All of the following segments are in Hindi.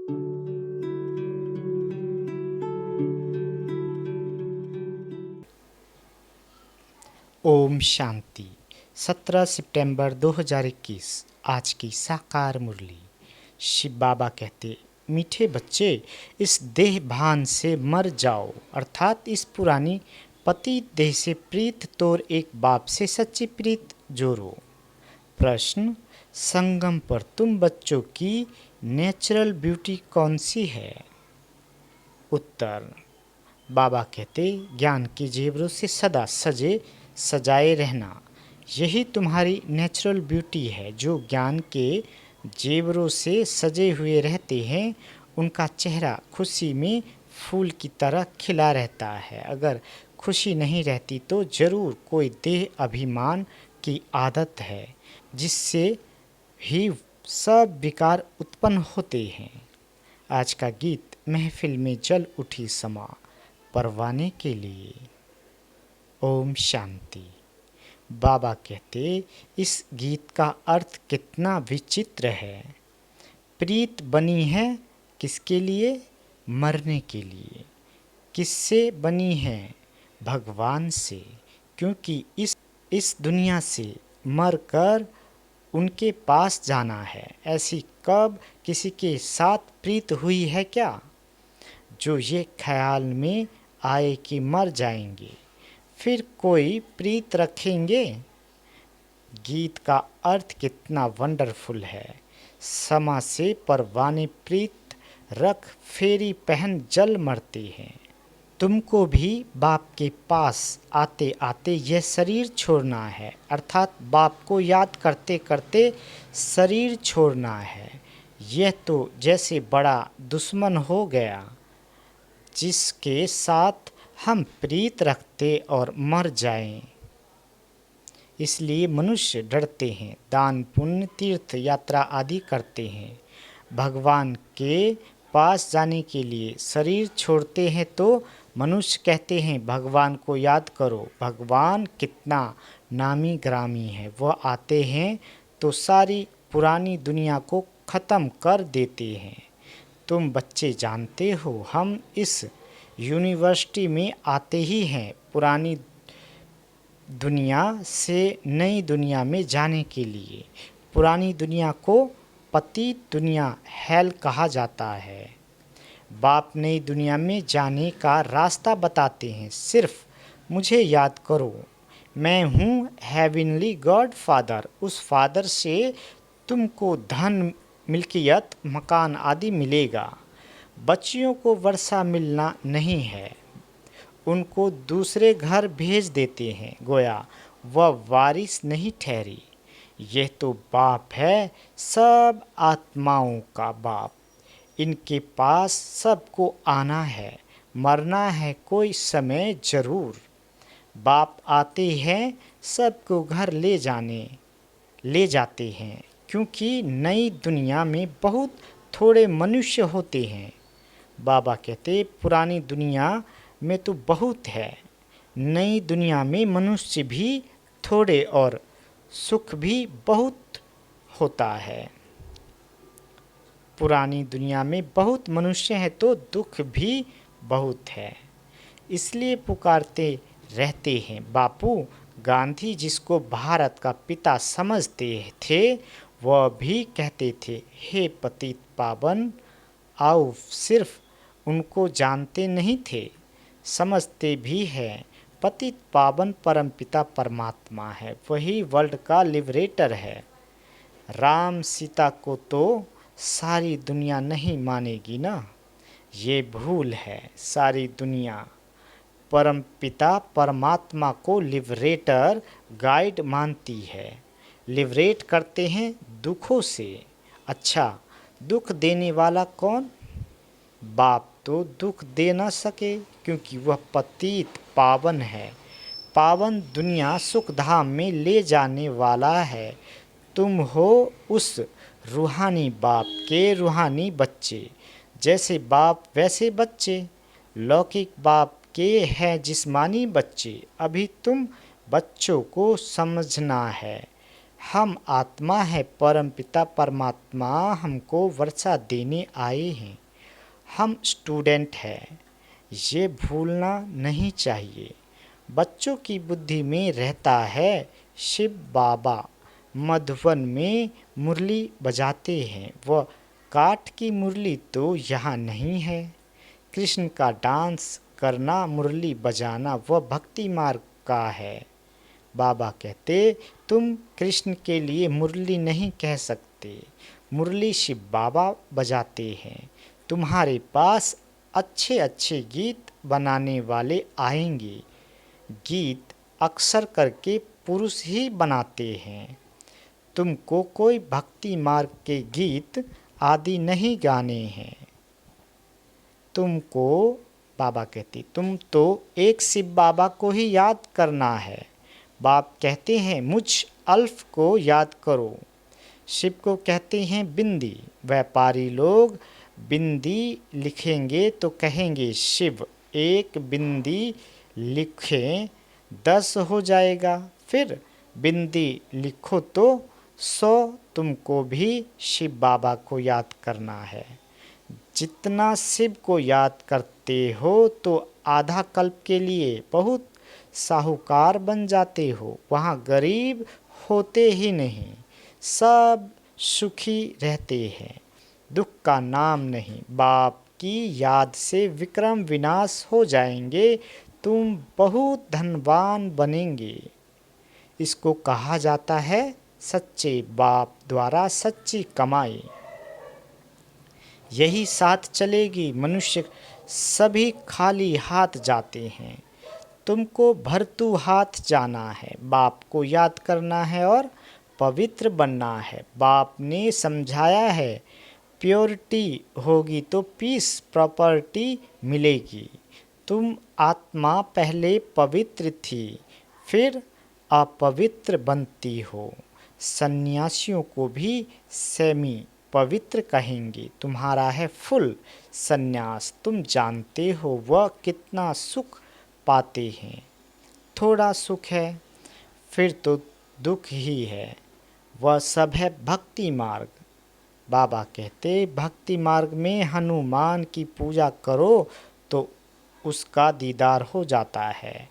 ओम शांति। 17 सितंबर 2021 आज की साकार मुरली। शिव बाबा कहते, मीठे बच्चे, इस देह भान से मर जाओ, अर्थात इस पुरानी पतित देह से प्रीत तोड़ एक बाप से सच्ची प्रीत जोड़ो। प्रश्न, संगम पर तुम बच्चों की नेचुरल ब्यूटी कौन सी है? उत्तर, बाबा कहते, ज्ञान के जेवरों से सदा सजे सजाए रहना, यही तुम्हारी नेचुरल ब्यूटी है। जो ज्ञान के जेवरों से सजे हुए रहते हैं, उनका चेहरा खुशी में फूल की तरह खिला रहता है। अगर खुशी नहीं रहती तो जरूर कोई देह अभिमान की आदत है, जिससे ही सब विकार उत्पन्न होते हैं। आज का गीत महफिल में जल उठी समा परवाने के लिए। ओम शांति। बाबा कहते, इस गीत का अर्थ कितना विचित्र है। प्रीत बनी है किसके लिए? मरने के लिए। किससे बनी है? भगवान से, क्योंकि इस दुनिया से मरकर उनके पास जाना है। ऐसी कब किसी के साथ प्रीत हुई है क्या? जो ये ख्याल में आए कि मर जाएंगे, फिर कोई प्रीत रखेंगे? गीत का अर्थ कितना वंडरफुल है। समा से परवाने प्रीत रख, फेरी पहन जल मरते हैं। तुमको भी बाप के पास आते आते यह शरीर छोड़ना है, अर्थात बाप को याद करते करते शरीर छोड़ना है। यह तो जैसे बड़ा दुश्मन हो गया, जिसके साथ हम प्रीत रखते और मर जाएं। इसलिए मनुष्य डरते हैं, दान पुण्य तीर्थ यात्रा आदि करते हैं। भगवान के पास जाने के लिए शरीर छोड़ते हैं तो मनुष्य कहते हैं, भगवान को याद करो। भगवान कितना नामी ग्रामी है। वह आते हैं तो सारी पुरानी दुनिया को ख़त्म कर देते हैं। तुम बच्चे जानते हो, हम इस यूनिवर्सिटी में आते ही हैं पुरानी दुनिया से नई दुनिया में जाने के लिए। पुरानी दुनिया को पतित दुनिया, हेल कहा जाता है। बाप नई दुनिया में जाने का रास्ता बताते हैं। सिर्फ मुझे याद करो, मैं हूँ हेवनली गॉड फादर। उस फादर से तुमको धन, मिल्कियत, मकान आदि मिलेगा। बच्चियों को वर्षा मिलना नहीं है, उनको दूसरे घर भेज देते हैं, गोया वह वारिस नहीं ठहरी। यह तो बाप है, सब आत्माओं का बाप। इनके पास सबको आना है, मरना है कोई समय जरूर। बाप आते हैं, सबको घर ले जाते हैं, क्योंकि नई दुनिया में बहुत थोड़े मनुष्य होते हैं। बाबा कहते, पुरानी दुनिया में तो बहुत है, नई दुनिया में मनुष्य भी थोड़े और सुख भी बहुत होता है। पुरानी दुनिया में बहुत मनुष्य हैं तो दुख भी बहुत है, इसलिए पुकारते रहते हैं। बापू गांधी, जिसको भारत का पिता समझते थे, वह भी कहते थे, हे पतित पावन आओ। सिर्फ उनको जानते नहीं थे, समझते भी हैं। पतित पावन परमपिता परमात्मा है, वही वर्ल्ड का लिबरेटर है। राम सीता को तो सारी दुनिया नहीं मानेगी ना, ये भूल है। सारी दुनिया परमपिता परमात्मा को लिबरेटर, गाइड मानती है। लिबरेट करते हैं दुखों से। अच्छा, दुख देने वाला कौन? बाप तो दुख दे न सके, क्योंकि वह पतित पावन है। पावन दुनिया सुख धाम में ले जाने वाला है। तुम हो उस रूहानी बाप के रूहानी बच्चे। जैसे बाप वैसे बच्चे। लौकिक बाप के हैं जिस्मानी बच्चे। अभी तुम बच्चों को समझना है, हम आत्मा है, परमपिता परमात्मा हमको वर्षा देने आए हैं। हम स्टूडेंट हैं, ये भूलना नहीं चाहिए। बच्चों की बुद्धि में रहता है शिव बाबा। मधुवन में मुरली बजाते हैं, वह काठ की मुरली तो यहाँ नहीं है। कृष्ण का डांस करना, मुरली बजाना वह भक्ति मार्ग का है। बाबा कहते, तुम कृष्ण के लिए मुरली नहीं कह सकते, मुरली शिव बाबा बजाते हैं। तुम्हारे पास अच्छे अच्छे गीत बनाने वाले आएंगे। गीत अक्सर करके पुरुष ही बनाते हैं। तुमको कोई भक्ति मार्ग के गीत आदि नहीं गाने हैं। तुमको, बाबा कहते, तुम तो एक शिव बाबा को ही याद करना है। बाप कहते हैं मुझ अल्फ को याद करो। शिव को कहते हैं बिंदी। व्यापारी लोग बिंदी लिखेंगे तो कहेंगे शिव। एक बिंदी लिखें 10 हो जाएगा, फिर बिंदी लिखो तो 100। तुमको भी शिव बाबा को याद करना है। जितना शिव को याद करते हो तो आधा कल्प के लिए बहुत साहूकार बन जाते हो। वहाँ गरीब होते ही नहीं, सब सुखी रहते हैं, दुख का नाम नहीं। बाप की याद से विक्रम विनाश हो जाएंगे, तुम बहुत धनवान बनेंगे। इसको कहा जाता है सच्चे बाप द्वारा सच्ची कमाई। यही साथ चलेगी। मनुष्य सभी खाली हाथ जाते हैं, तुमको भरतू हाथ जाना है। बाप को याद करना है और पवित्र बनना है। बाप ने समझाया है प्योरिटी होगी तो पीस प्रॉपर्टी मिलेगी। तुम आत्मा पहले पवित्र थी, फिर अपवित्र बनती हो। सन्यासियों को भी सेमी पवित्र कहेंगे। तुम्हारा है फुल सन्यास, तुम जानते हो वह कितना सुख पाते हैं। थोड़ा सुख है, फिर तो दुख ही है। वह सब है भक्ति मार्ग। बाबा कहते, भक्ति मार्ग में हनुमान की पूजा करो तो उसका दीदार हो जाता है।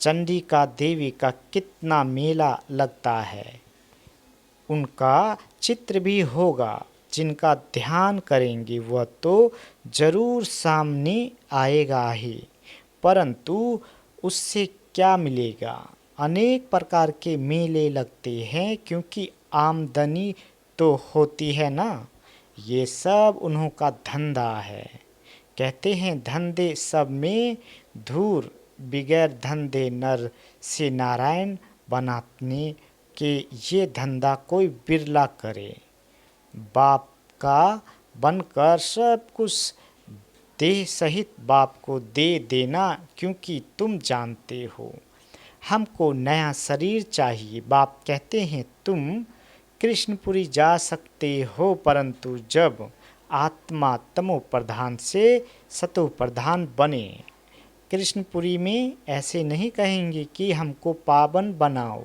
चंडिका देवी का कितना मेला लगता है, उनका चित्र भी होगा। जिनका ध्यान करेंगे वह तो जरूर सामने आएगा ही, परंतु उससे क्या मिलेगा। अनेक प्रकार के मेले लगते हैं, क्योंकि आमदनी तो होती है ना। ये सब उन्हों का धंधा है। कहते हैं धंधे सब में धूर, बिगैर धंधे नर से नारायण बनाने के ये धंधा कोई बिरला करे। बाप का बनकर सब कुछ देह सहित बाप को दे देना, क्योंकि तुम जानते हो हमको नया शरीर चाहिए। बाप कहते हैं तुम कृष्णपुरी जा सकते हो, परंतु जब आत्मा तमो प्रधान से सतो प्रधान बने। कृष्णपुरी में ऐसे नहीं कहेंगे कि हमको पावन बनाओ।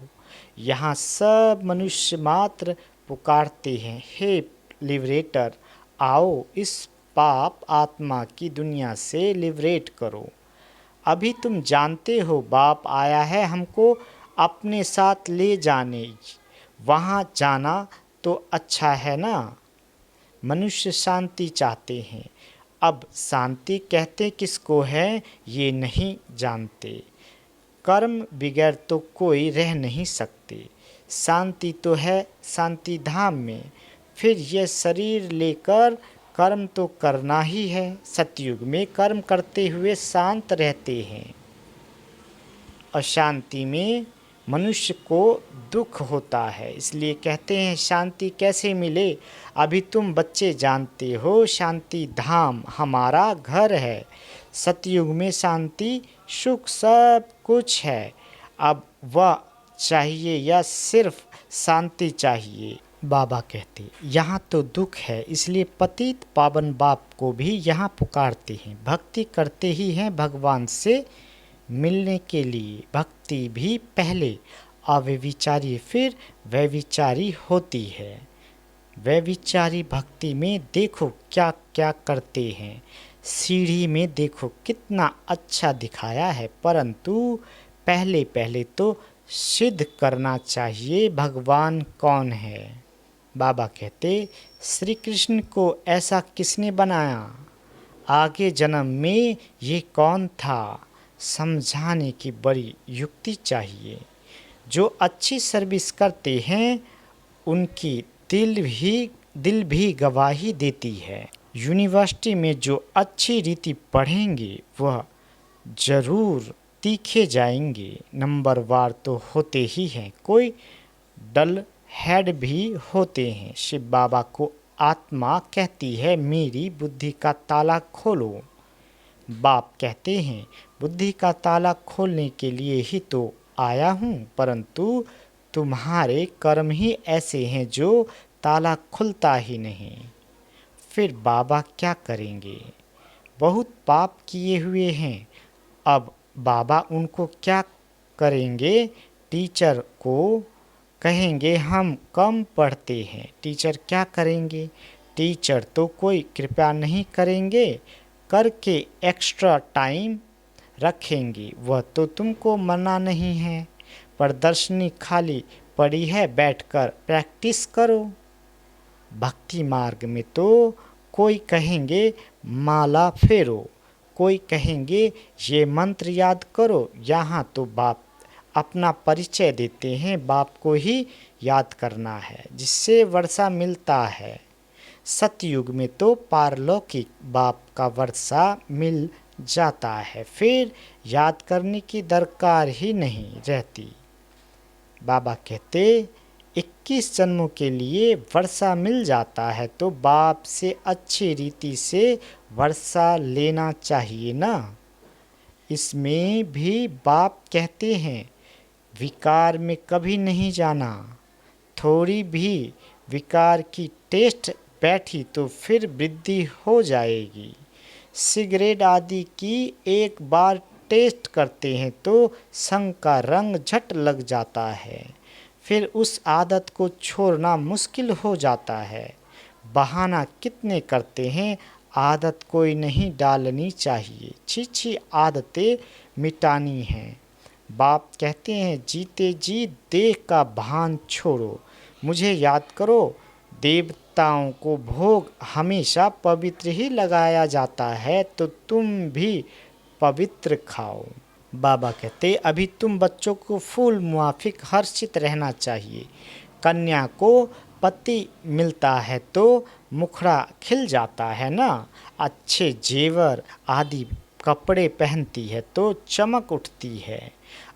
यहाँ सब मनुष्य मात्र पुकारते हैं, हे लिबरेटर, आओ इस पाप आत्मा की दुनिया से लिबरेट करो। अभी तुम जानते हो बाप आया है हमको अपने साथ ले जाने। वहाँ जाना तो अच्छा है ना। मनुष्य शांति चाहते हैं। अब शांति कहते किसको है ये नहीं जानते। कर्म बगैर तो कोई रह नहीं सकते। शांति तो है शांति धाम में, फिर यह शरीर लेकर कर्म तो करना ही है। सतयुग में कर्म करते हुए शांत रहते हैं। अशांति में मनुष्य को दुख होता है, इसलिए कहते हैं शांति कैसे मिले। अभी तुम बच्चे जानते हो शांति धाम हमारा घर है। सतयुग में शांति सुख सब कुछ है। अब वह चाहिए या सिर्फ शांति चाहिए। बाबा कहते यहाँ तो दुख है, इसलिए पतित पावन बाप को भी यहाँ पुकारते हैं। भक्ति करते ही हैं भगवान से मिलने के लिए। भक्ति भी पहले अव्यभिचारी फिर व्यभिचारी होती है। व्यभिचारी भक्ति में देखो क्या क्या करते हैं, सीढ़ी में देखो कितना अच्छा दिखाया है, परंतु पहले पहले तो सिद्ध करना चाहिए भगवान कौन है। बाबा कहते, श्री कृष्ण को ऐसा किसने बनाया, आगे जन्म में ये कौन था, समझाने की बड़ी युक्ति चाहिए। जो अच्छी सर्विस करते हैं उनकी दिल भी गवाही देती है। यूनिवर्सिटी में जो अच्छी रीति पढ़ेंगे वह जरूर तीखे जाएंगे। नंबरवार तो होते ही हैं, कोई डल हेड भी होते हैं। शिव बाबा को आत्मा कहती है, मेरी बुद्धि का ताला खोलो। बाप कहते हैं, बुद्धि का ताला खोलने के लिए ही तो आया हूँ, परंतु तुम्हारे कर्म ही ऐसे हैं जो ताला खुलता ही नहीं। फिर बाबा क्या करेंगे, बहुत पाप किए हुए हैं, अब बाबा उनको क्या करेंगे। टीचर को कहेंगे हम कम पढ़ते हैं, टीचर क्या करेंगे, टीचर तो कोई कृपया नहीं करेंगे, करके एक्स्ट्रा टाइम रखेंगे, वह तो तुमको मना नहीं है। प्रदर्शनी खाली पड़ी है, बैठकर प्रैक्टिस करो। भक्ति मार्ग में तो कोई कहेंगे माला फेरो, कोई कहेंगे ये मंत्र याद करो। यहाँ तो बाप अपना परिचय देते हैं, बाप को ही याद करना है जिससे वर्षा मिलता है। सतयुग में तो पारलौकिक बाप का वर्षा मिल जाता है, फिर याद करने की दरकार ही नहीं रहती। बाबा कहते 21 जन्मों के लिए वर्षा मिल जाता है तो बाप से अच्छी रीति से वर्षा लेना चाहिए ना। इसमें भी बाप कहते हैं विकार में कभी नहीं जाना, थोड़ी भी विकार की टेस्ट बैठी तो फिर वृद्धि हो जाएगी। सिगरेट आदि की एक बार टेस्ट करते हैं तो संग का रंग झट लग जाता है, फिर उस आदत को छोड़ना मुश्किल हो जाता है। बहाना कितने करते हैं, आदत कोई नहीं डालनी चाहिए, छी आदतें मिटानी हैं। बाप कहते हैं जीते जी देह का भान छोड़ो, मुझे याद करो। देवताओं को भोग हमेशा पवित्र ही लगाया जाता है, तो तुम भी पवित्र खाओ। बाबा कहते अभी तुम बच्चों को फूल मुआफिक हर्षित रहना चाहिए। कन्या को पति मिलता है तो मुखड़ा खिल जाता है ना, अच्छे जेवर आदि कपड़े पहनती है तो चमक उठती है।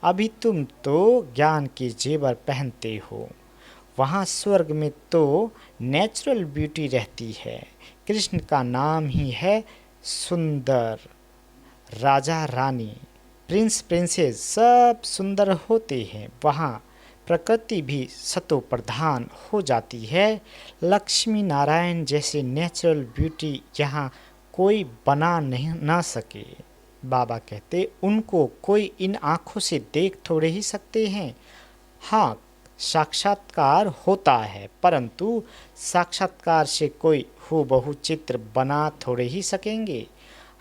अभी तुम तो ज्ञान के जेवर पहनते हो, वहाँ स्वर्ग में तो नेचुरल ब्यूटी रहती है। कृष्ण का नाम ही है सुंदर। राजा रानी प्रिंस प्रिंसेस सब सुंदर होते हैं, वहाँ प्रकृति भी सतो प्रधान हो जाती है। लक्ष्मी नारायण जैसे नेचुरल ब्यूटी यहाँ कोई बना नहीं ना सके। बाबा कहते उनको कोई इन आँखों से देख थोड़े ही सकते हैं। हाँ, साक्षात्कार होता है, परंतु साक्षात्कार से कोई हूबहू चित्र बना थोड़े ही सकेंगे।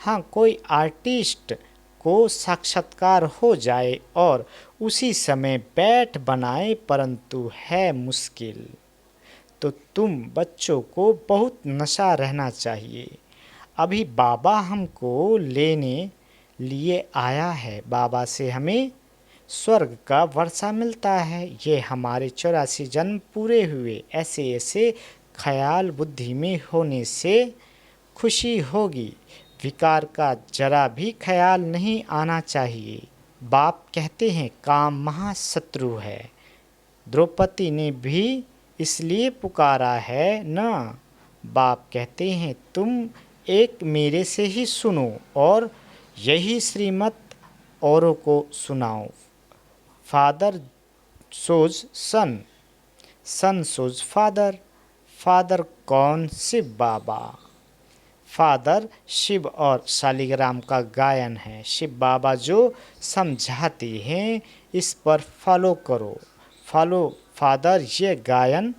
हाँ, कोई आर्टिस्ट को साक्षात्कार हो जाए और उसी समय बैठ बनाए, परंतु है मुश्किल। तो तुम बच्चों को बहुत नशा रहना चाहिए। अभी बाबा हमको लेने लिए आया है, बाबा से हमें स्वर्ग का वर्षा मिलता है। ये हमारे 84 जन्म पूरे हुए, ऐसे ऐसे ख्याल बुद्धि में होने से खुशी होगी। विकार का जरा भी ख्याल नहीं आना चाहिए। बाप कहते हैं काम महाशत्रु है, द्रौपदी ने भी इसलिए पुकारा है ना। बाप कहते हैं तुम एक मेरे से ही सुनो और यही श्रीमत औरों को सुनाओ। फादर सोज सन, सन सोज फादर, फादर कौन, शिव बाबा। फादर शिव और शालिग्राम का गायन है। शिव बाबा जो समझाते हैं इस पर फॉलो करो। फॉलो फादर, ये गायन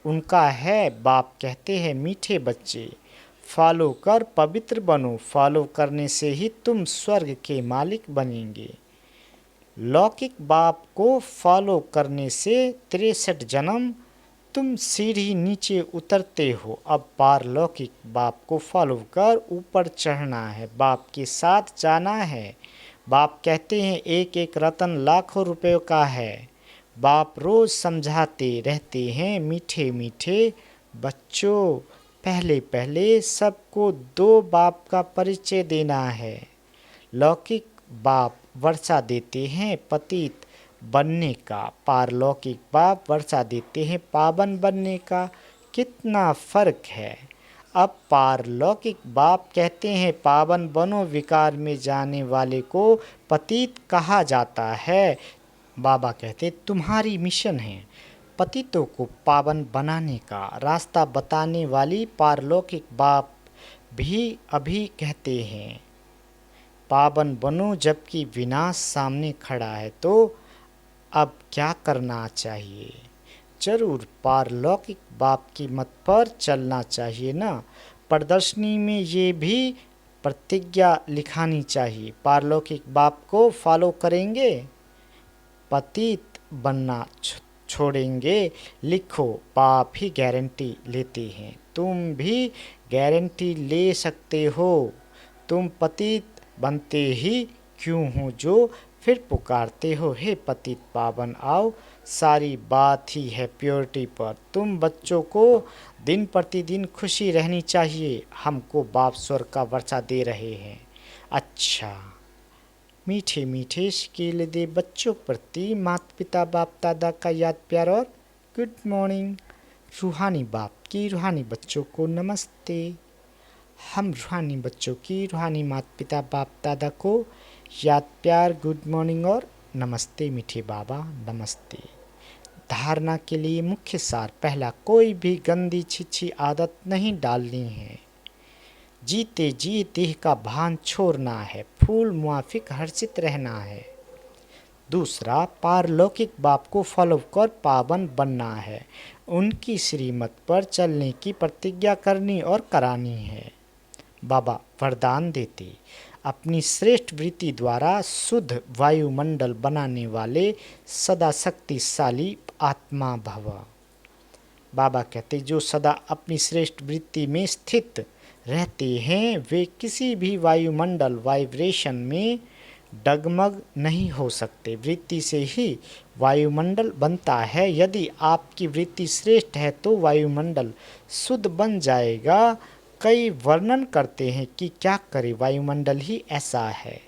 उनका है। बाप कहते हैं मीठे बच्चे फॉलो कर पवित्र बनो, फॉलो करने से ही तुम स्वर्ग के मालिक बनेंगे। लौकिक बाप को फॉलो करने से 63 जन्म तुम सीढ़ी नीचे उतरते हो। अब पारलौकिक बाप को फॉलो कर ऊपर चढ़ना है, बाप के साथ जाना है। बाप कहते हैं एक एक रतन लाखों रुपयों का है। बाप रोज समझाते रहते हैं मीठे मीठे बच्चों, पहले पहले सबको दो बाप का परिचय देना है। लौकिक बाप वर्षा देते हैं पतित बनने का, पारलौकिक बाप वर्षा देते हैं पावन बनने का। कितना फर्क है। अब पारलौकिक बाप कहते हैं पावन बनो, विकार में जाने वाले को पतित कहा जाता है। बाबा कहते तुम्हारी मिशन है पतितों को पावन बनाने का। रास्ता बताने वाली पारलौकिक बाप भी अभी कहते हैं पावन बनो, जबकि विनाश सामने खड़ा है तो अब क्या करना चाहिए। जरूर पारलौकिक बाप की मत पर चलना चाहिए ना। प्रदर्शनी में ये भी प्रतिज्ञा लिखानी चाहिए, पारलौकिक बाप को फॉलो करेंगे, पतित बनना छोड़ेंगे। लिखो, बाप ही गारंटी लेते हैं, तुम भी गारंटी ले सकते हो। तुम पतित बनते ही क्यों हो जो फिर पुकारते हो हे पतित पावन आओ। सारी बात ही है प्योरिटी पर। तुम बच्चों को दिन प्रतिदिन खुशी रहनी चाहिए। हमको बाप स्वर का वर्षा दे रहे हैं। अच्छा, मीठे मीठे शिकील दे बच्चों प्रति माता पिता बाप दादा का याद प्यार और गुड मॉर्निंग। रूहानी बाप की रूहानी बच्चों को नमस्ते। हम रूहानी बच्चों की रूहानी माता पिता बाप दादा को याद प्यार गुड मॉर्निंग और नमस्ते। मीठे बाबा नमस्ते। धारणा के लिए मुख्य सार पहला, कोई भी गंदी छिछी आदत नहीं डालनी है। जीते जी देह का भान छोड़ना है, फूल मुआफिक हर्षित रहना है। दूसरा, पारलौकिक बाप को फॉलो कर पावन बनना है, उनकी श्रीमत पर चलने की प्रतिज्ञा करनी और करानी है। बाबा वरदान देते अपनी श्रेष्ठ वृत्ति द्वारा शुद्ध वायुमंडल बनाने वाले सदा शक्तिशाली आत्मा भव। बाबा कहते जो सदा अपनी श्रेष्ठ वृत्ति में स्थित रहते हैं वे किसी भी वायुमंडल वाइब्रेशन में डगमग नहीं हो सकते। वृत्ति से ही वायुमंडल बनता है। यदि आपकी वृत्ति श्रेष्ठ है तो वायुमंडल शुद्ध बन जाएगा। कई वर्णन करते हैं कि क्या करें, वायुमंडल ही ऐसा है।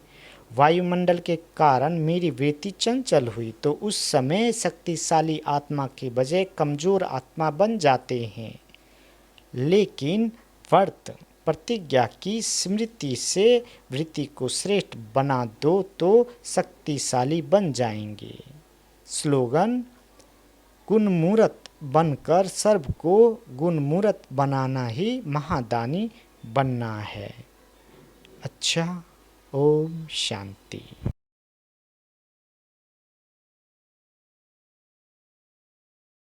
वायुमंडल के कारण मेरी वृत्ति चंचल हुई तो उस समय शक्तिशाली आत्मा के बजाय कमजोर आत्मा बन जाते हैं। लेकिन व्रत प्रतिज्ञा की स्मृति से वृत्ति को श्रेष्ठ बना दो तो शक्तिशाली बन जाएंगे। स्लोगन, गुणमूर्त बनकर सर्व को गुणमूर्त बनाना ही महादानी बनना है। अच्छा, ओम शांति।